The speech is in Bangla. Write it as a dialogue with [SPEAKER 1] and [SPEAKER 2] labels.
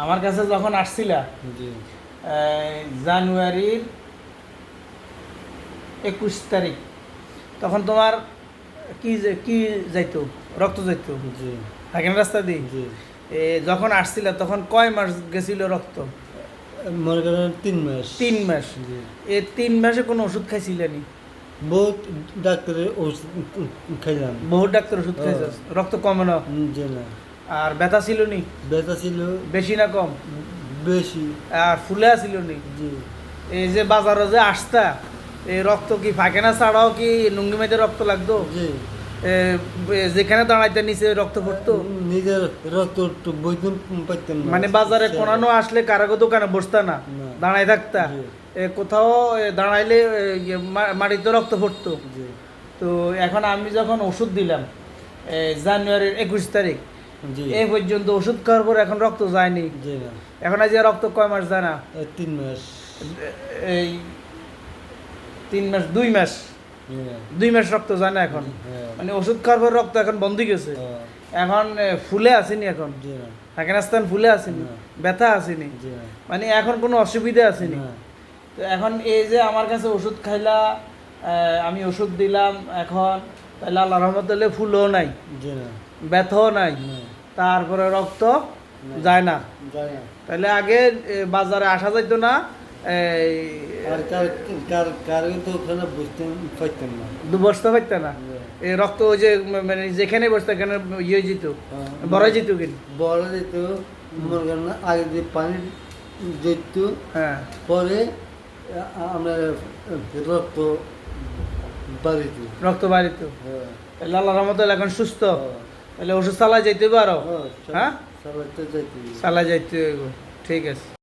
[SPEAKER 1] আমার কাছে যখন আসছিলা
[SPEAKER 2] জি
[SPEAKER 1] জানুয়ারির 21 তারিখ, তখন তোমার কি যাইতো, রক্ত যাইতো
[SPEAKER 2] জি
[SPEAKER 1] থাকেন রাস্তা দিয়ে।
[SPEAKER 2] জি
[SPEAKER 1] যখন আসছিলা তখন কয় মাস গেছিল রক্ত?
[SPEAKER 2] মনে করেন 3 মাস।
[SPEAKER 1] 3 মাস।
[SPEAKER 2] জি
[SPEAKER 1] এই 3 মাসে কোনো ওষুধ খাইছিলেনি?
[SPEAKER 2] বহুত ডাক্তারের ওষুধ খাইলাম।
[SPEAKER 1] বহু ডাক্তার ওষুধ খাইছ, রক্ত কমে না?
[SPEAKER 2] জি না,
[SPEAKER 1] আর ব্যথা ছিল নি?
[SPEAKER 2] ব্যথা ছিল
[SPEAKER 1] বেশি না কম?
[SPEAKER 2] বেশি।
[SPEAKER 1] আর ফুলে ছিল নি?
[SPEAKER 2] জি
[SPEAKER 1] এই যে বাজারে যে আসতা, এই রক্ত কি ফাঁকেনা ছাড়াও কি লুঙ্গি মেয়েদের রক্ত লাগতো?
[SPEAKER 2] জি
[SPEAKER 1] যেখানে দাঁড়াইতে নিচে রক্ত পড়তো?
[SPEAKER 2] নিজের রক্ত একটু বইতে পারতাম না।
[SPEAKER 1] মানে বাজারে কোনানো আসলে কারাগো দোকানে বসতা না,
[SPEAKER 2] না।
[SPEAKER 1] দাঁড়াই থাকতা?
[SPEAKER 2] জি।
[SPEAKER 1] কোথাও দাঁড়াইলে মাটিতে রক্ত পড়তো?
[SPEAKER 2] জি
[SPEAKER 1] তো এখন আমি যখন ওষুধ দিলাম জানুয়ারির 21 তারিখ,
[SPEAKER 2] জি
[SPEAKER 1] এই পর্যন্ত ওষুধ খাওয়ার পর এখন রক্ত যায়নি।
[SPEAKER 2] জি না,
[SPEAKER 1] এখন আজ রক্ত কয় মাস যায় না?
[SPEAKER 2] 3 মাস।
[SPEAKER 1] এই 3 মাস, 2 মাস,
[SPEAKER 2] জি না।
[SPEAKER 1] 2 মাস রক্ত যায় না এখন।
[SPEAKER 2] হ্যাঁ।
[SPEAKER 1] মানে ওষুধ খাওয়ার পর রক্ত এখন বন্ধ গেছে।
[SPEAKER 2] হ্যাঁ।
[SPEAKER 1] এখন ফুলে আসেনি, এখন
[SPEAKER 2] জি না,
[SPEAKER 1] থাকেন স্থান ফুলে আসেনি,
[SPEAKER 2] না।
[SPEAKER 1] ব্যথা আসেনি,
[SPEAKER 2] জি না,
[SPEAKER 1] মানে এখন কোনো অসুবিধা আসেনি।
[SPEAKER 2] না।
[SPEAKER 1] তো এখন এই যে আমার কাছে ওষুধ খাইলা, আমি ওষুধ দিলাম, এখন তাহলে আল্লাহ রহমতুল্লাহ ফুলও নাই,
[SPEAKER 2] জি না,
[SPEAKER 1] ব্যথাও নাই,
[SPEAKER 2] না।
[SPEAKER 1] তারপরে রক্ত যায় না।
[SPEAKER 2] যায় না।
[SPEAKER 1] তাহলে আগে বাজারে আসা যাইতো না, এই
[SPEAKER 2] আর কারো তো ওখানে বুঝতে পারতাম না।
[SPEAKER 1] বসতে পারত না। এই রক্ত ওই যে মানে যেখানে বসতো এখানে ইয়ে যেত, বড় যেত কিন্তু।
[SPEAKER 2] বড় যেত মনে করেন না, আগে যে পানি যেত,
[SPEAKER 1] হ্যাঁ,
[SPEAKER 2] পরে আমরা রক্ত বাড়িত।
[SPEAKER 1] রক্ত বাড়িত।
[SPEAKER 2] হ্যাঁ।
[SPEAKER 1] তাহলে আল্লাহ রহমতুল্লাহ এখন সুস্থ।
[SPEAKER 2] হ্যাঁ।
[SPEAKER 1] তাহলে ওষুধ চালা যাইতে পারো?
[SPEAKER 2] হ্যাঁ,
[SPEAKER 1] হ্যাঁ,
[SPEAKER 2] চালাতে যাইতে।
[SPEAKER 1] চালা যাইতে হইব। ঠিক আছে।